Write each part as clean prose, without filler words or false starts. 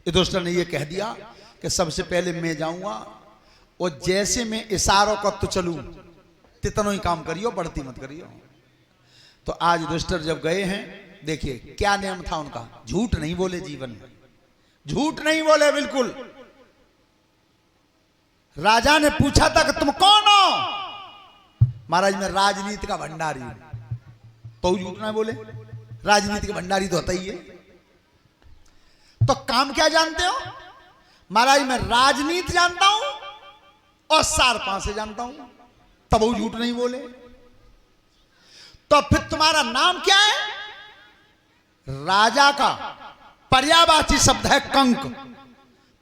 युधिष्ठिर ने ये कह दिया कि सबसे पहले मैं जाऊंगा और जैसे मैं इशारों का तो चलूं तितनो ही काम करियो, बढ़ती मत करियो। तो आज युधिष्ठिर जब गए हैं, देखिए क्या नियम था उनका, झूठ नहीं बोले जीवन में, झूठ नहीं बोले बिल्कुल। राजा ने पूछा था कि तुम कौन हो? महाराज मैं राजनीति का भंडारी हूं, तो झूठ ना बोले, राजनीति का भंडारी तो होता ही है। तो काम क्या जानते हो? महाराज मैं राजनीति जानता हूं और सार पांसे जानता हूं, तब वो झूठ नहीं बोले। तो फिर तुम्हारा नाम क्या है? राजा का पर्यायवाची शब्द है कंक,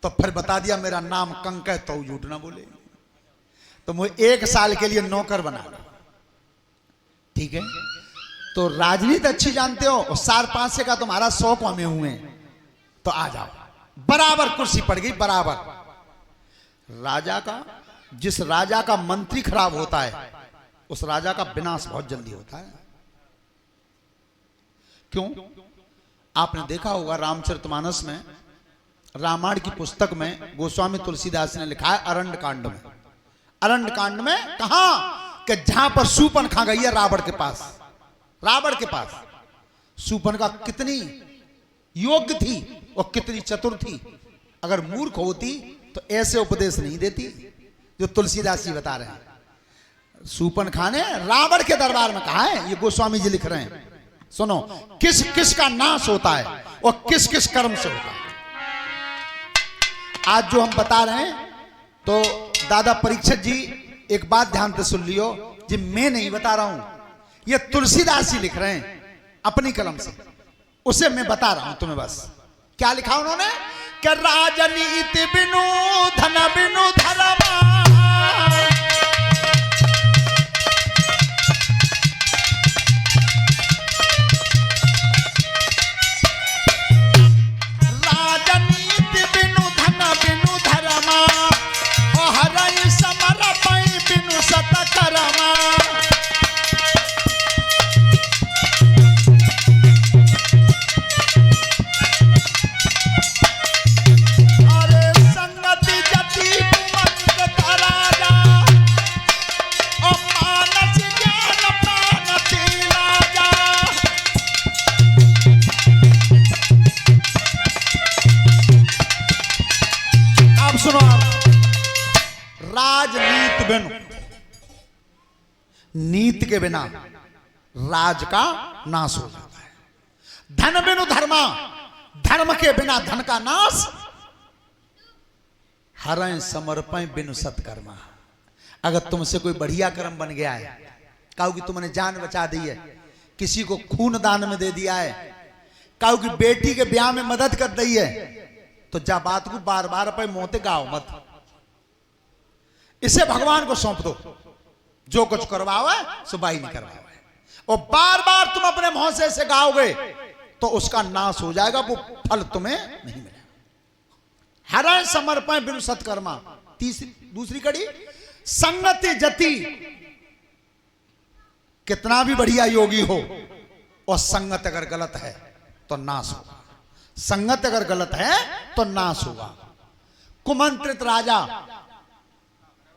तो फिर बता दिया मेरा नाम कंक है, तो झूठ ना बोले। तो मुझे 1 साल के लिए नौकर बना लो, ठीक है? तो राजनीति अच्छी जानते हो और सार पांसे का तुम्हारा 100 में हुए, तो आ जाओ। बराबर कुर्सी पड़ गई, बराबर। राजा का, जिस राजा का मंत्री खराब होता है उस राजा का विनाश बहुत जल्दी होता है। क्यों? आपने देखा होगा रामचरितमानस में, रामायण की पुस्तक में गोस्वामी तुलसीदास ने लिखा है अरण्य कांड में, अरण्य कांड में कहा कि जहां पर शूर्पणखा गई है रावण के पास, रावण के पास शूर्पणखा कितनी योग्य थी और कितनी चतुर थी। अगर मूर्ख होती तो ऐसे उपदेश नहीं देती जो तुलसीदास जी बता रहे हैं। शूर्पणखा ने रावण के दरबार में कहा है, ये गोस्वामी जी लिख रहे हैं, सुनो, किस किस का नाश होता है और किस किस कर्म से होता है। आज जो हम बता रहे हैं, तो दादा परीक्षित जी एक बात ध्यान से सुन लियो, जी मैं नहीं बता रहा हूं, ये तुलसीदास जी लिख रहे हैं अपनी कलम से, उसे मैं बता रहा हूं तुम्हें। बस क्या लिखा उन्होंने कि राजनीति बिनु धन बिनु धर्मा, राजनीति बिनु धन बिनु धर्मा, ओ हरई समर पई बिनु सतकर्मा। राजनीति बिनु, नीति के बिना राज का नाश हो जाता है। धन बिनु धर्मा, धर्म के बिना धन का नाश। हरय समर्पण बिनु सत्कर्मा, अगर तुमसे कोई बढ़िया कर्म बन गया है, कहो कि तुमने जान बचा दी है, किसी को खून दान में दे दिया है, कहो कि बेटी के ब्याह में मदद कर दी है, तो जा बात को बार बार पे मोते गाओ मत, इसे भगवान को सौंप दो। जो कुछ करवाओ है सो बाई नहीं करवाओ है, और बार बार तुम अपने मुंह से गाओगे तो उसका नाश हो जाएगा, वो फल तुम्हें नहीं मिलेगा। हरय समर्पण बिनु सत्कर्मा। दूसरी कड़ी, संगति जति, कितना भी बढ़िया योगी हो और संगत अगर गलत है तो नाश होगा, संगत अगर गलत है तो नाश होगा। कुमंत्रित राजा,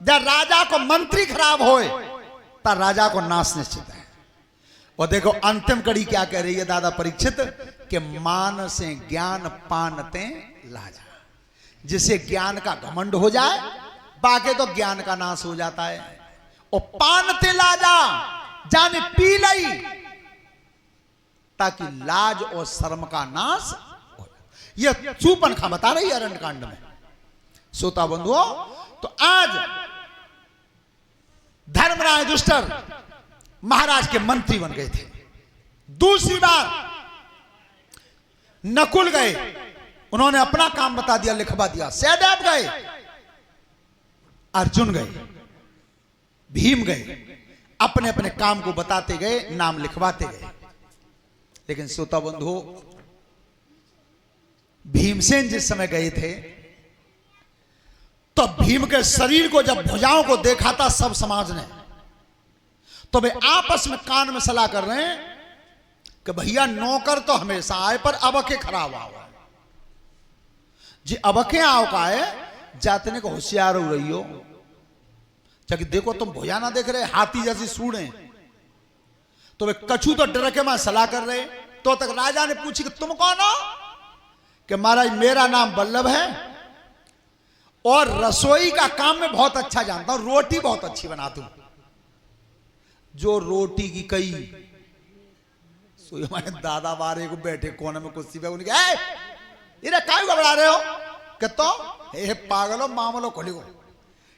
जब राजा को मंत्री खराब होए तब राजा को नाश निश्चित है। और देखो अंतिम कड़ी क्या कह रही है दादा परीक्षित, कि मान से ज्ञान पानते लाजा, जिसे ज्ञान का घमंड हो जाए बाकी तो ज्ञान का नाश हो जाता है। और पानते लाजा, जाने पी लई, ताकि लाज और शर्म का नाश हो। यह शूर्पणखा बता रही है अरण्य कांड में। श्रोता बंधुओं, तो आज धर्मराज युधिष्ठिर महाराज के मंत्री बन गए थे। दूसरी बार नकुल गए, उन्होंने अपना काम बता दिया, लिखवा दिया। सहदेव गए, अर्जुन गए, भीम गए, अपने अपने काम को बताते गए, नाम लिखवाते गए। लेकिन श्रोता बंधुओं, भीमसेन जिस समय गए थे तो भीम के शरीर को जब भुजाओं को देखा था सब समाज ने, तो वे आपस में कान में सलाह कर रहे हैं कि भैया नौकर तो हमेशा आए पर अब के खराब हुआ है। जी अब के आओ का है जातने को होशियार हो रही हो, चाहे देखो तुम भोया ना देख रहे हाथी जैसी सूढ़े, तो वे कछू तो डर के मां सलाह कर रहे। तो तक राजा ने पूछी कि तुम कौन हो? कि महाराज मेरा नाम बल्लभ है और रसोई का काम में बहुत अच्छा जानता हूं, रोटी बहुत अच्छी बनाता हूं। जो रोटी की कई सो हमारे दादा बारे को बैठे कोने में कुर्सी पे उनके इरे काय घबरा रहे हो? कि तो हे पागलो मामलो खोली को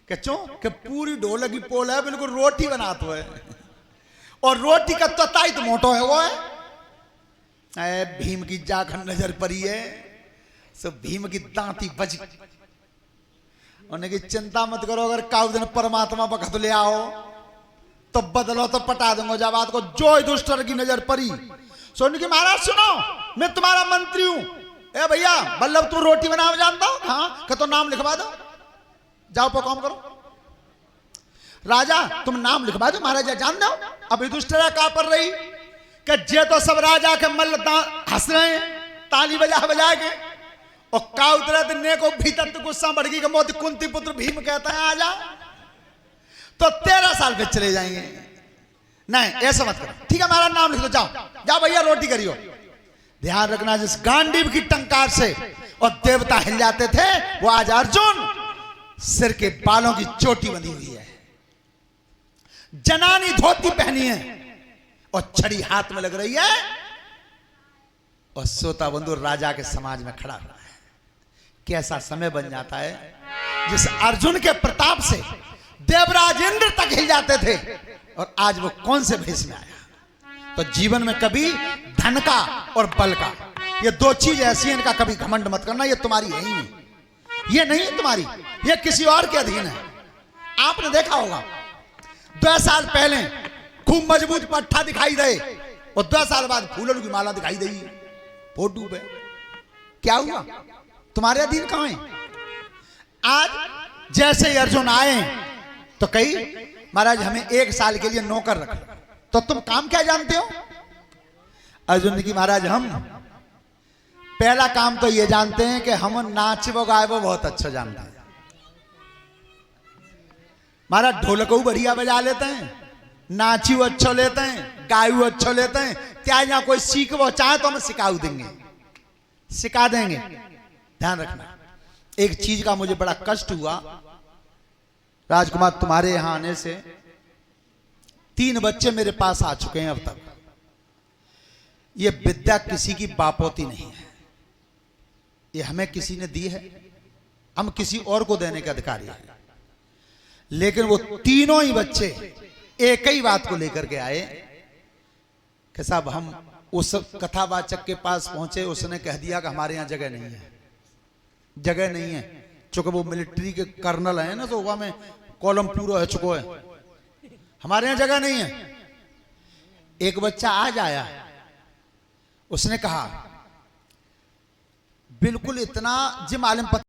कि चो कि पूरी ढोल की पोल है, बिल्कुल रोटी बनाते है और रोटी का तताई तो मोटो है वो है। भीम की जाखन नजर पड़ी है, सब भीम की दांती बज। उन्हें की चिंता मत करो, अगर काउ दिन परमात्मा बखत ले आओ तो बदलो तो पटा दूंगा जवाब को। जो दुष्टर की नजर पड़ी सोनी की महाराज सुनो मैं तुम्हारा मंत्री हूं। ए भैया बल्लभ तुम रोटी बनाना जानता हो? हाँ। कि तो नाम लिखवा दो, जाओ पर काम करो। राजा तुम नाम लिखवा दो। महाराजा जान दो। अब युधिष्ठिर का पर रही कि जे तो सब राजा के मल्ल हंस रहे हैं ताली बजा बजा के, और का उतरे दिन को भीतर तो गुस्सा बढ़ गई कि मोती कुंती पुत्र भीम कहता है आजा, तो 13 साल पे चले जाएंगे। नहीं ऐसा मत करो, ठीक है हमारा नाम लिख लो, जाओ जाओ भैया रोटी करियो। ध्यान रखना जिस गांडीव की टंकार से और देवता हिल जाते थे वो आज अर्जुन सिर के बालों की चोटी बंधी हुई है, जनानी धोती पहनी है और छड़ी हाथ में लग रही है, और सोता बंधु राजा के समाज में खड़ा हुआ है। कैसा समय बन जाता है जिस अर्जुन के प्रताप से देवराज इंद्र तक हिल जाते थे, और आज वो कौन से भेष में आया। तो जीवन में कभी धन का और बल का ये दो चीज ऐसी हैं, इनका कभी घमंड मत करना। ये तुम्हारी है ही नहीं, ये नहीं है तुम्हारी, ये किसी और के अधीन है। आपने देखा होगा 2 साल पहले खूब मजबूत पट्टा दिखाई दे और 2 साल बाद फूलों की माला दिखाई देगी फोटो पे। क्या हुआ? तुम्हारे अधीन कहां है? आज जैसे ही अर्जुन आए तो कही महाराज हमें 1 साल के लिए नौकर रख। तो तुम काम क्या जानते हो? अर्जुन ने की महाराज हम पहला काम तो ये जानते हैं कि हम नाचबो गायबो बहुत अच्छा जानते हैं। महाराज ढोलक बढ़िया बजा लेते हैं, नाची अच्छो लेते हैं, गायु अच्छो लेते हैं। क्या यहाँ कोई सीख वो चाहे तो हम सिखा देंगे, सिखा देंगे। ध्यान रखना एक चीज का मुझे बड़ा कष्ट हुआ राजकुमार, तुम्हारे यहां आने से 3 बच्चे मेरे पास आ चुके हैं अब तक। ये विद्या किसी की बापोती नहीं है, ये हमें किसी ने दी है, हम किसी और को देने के अधिकारी हैं। लेकिन वो तीनों ही बच्चे एक ही बात को लेकर के आए कि साहब हम उस कथावाचक के पास पहुंचे, उसने कह दिया कि हमारे यहाँ जगह नहीं है, जगह नहीं है। चूंकि वो मिलिट्री के कर्नल है ना, तो वहां में कॉलम पूरा है चुको है, हमारे यहाँ जगह नहीं है। एक बच्चा आज आया, उसने कहा बिल्कुल इतना जी मालूम